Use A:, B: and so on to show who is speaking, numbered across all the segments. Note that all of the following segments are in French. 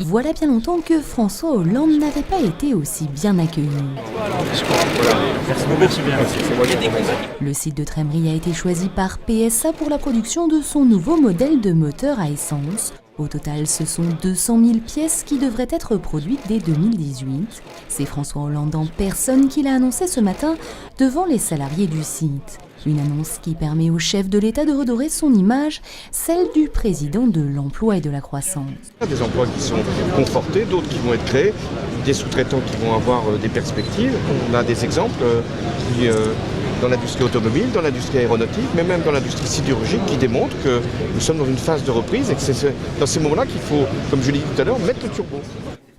A: Voilà bien longtemps que François Hollande n'avait pas été aussi bien accueilli.
B: Merci bien.
A: Le site de Trémery a été choisi par PSA pour la production de son nouveau modèle de moteur à essence. Au total, ce sont 200 000 pièces qui devraient être produites dès 2018. C'est François Hollande en personne qui l'a annoncé ce matin devant les salariés du site. Une annonce qui permet au chef de l'État de redorer son image, celle du président de l'emploi et de la croissance.
C: Des emplois qui sont confortés, d'autres qui vont être créés, des sous-traitants qui vont avoir des perspectives. On a des exemples dans l'industrie automobile, dans l'industrie aéronautique, mais même dans l'industrie sidérurgique qui démontrent que nous sommes dans une phase de reprise et que c'est dans ces moments-là qu'il faut, comme je l'ai dit tout à l'heure, mettre le turbo.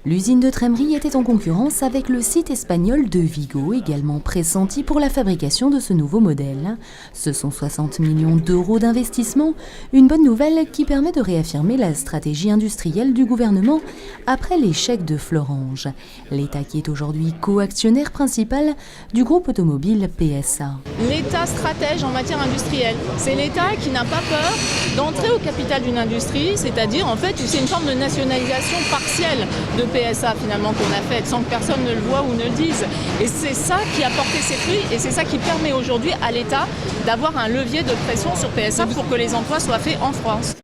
A: L'usine de Trémery était en concurrence avec le site espagnol de Vigo, également pressenti pour la fabrication de ce nouveau modèle. Ce sont 60 millions d'euros d'investissement, une bonne nouvelle qui permet de réaffirmer la stratégie industrielle du gouvernement après l'échec de Florange. L'État qui est aujourd'hui co-actionnaire principal du groupe automobile PSA.
D: L'État stratège en matière industrielle. C'est l'État qui n'a pas peur d'entrer au capital d'une industrie, c'est-à-dire en fait c'est une forme de nationalisation partielle de PSA finalement qu'on a faite sans que personne ne le voit ou ne le dise. Et c'est ça qui a porté ses fruits et c'est ça qui permet aujourd'hui à l'État d'avoir un levier de pression sur PSA pour que les emplois soient faits en France.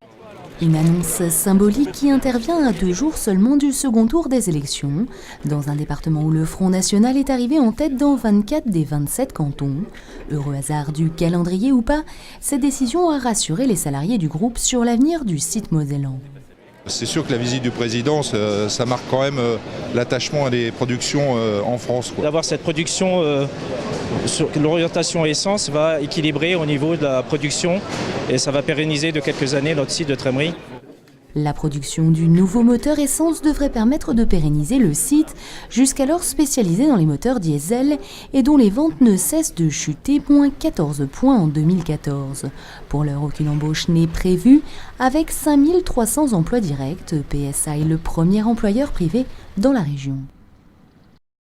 A: Une annonce symbolique qui intervient à 2 jours seulement du second tour des élections, dans un département où le Front National est arrivé en tête dans 24 des 27 cantons. Heureux hasard du calendrier ou pas, cette décision a rassuré les salariés du groupe sur l'avenir du site mosellan.
E: C'est sûr que la visite du président, ça marque quand même l'attachement à des productions en France.
B: D'avoir cette production sur l'orientation essence va équilibrer au niveau de la production et ça va pérenniser de quelques années notre site de Trémery.
A: La production du nouveau moteur essence devrait permettre de pérenniser le site, jusqu'alors spécialisé dans les moteurs diesel et dont les ventes ne cessent de chuter, moins 14 points en 2014. Pour l'heure, aucune embauche n'est prévue. Avec 5300 emplois directs, PSA est le premier employeur privé dans la région.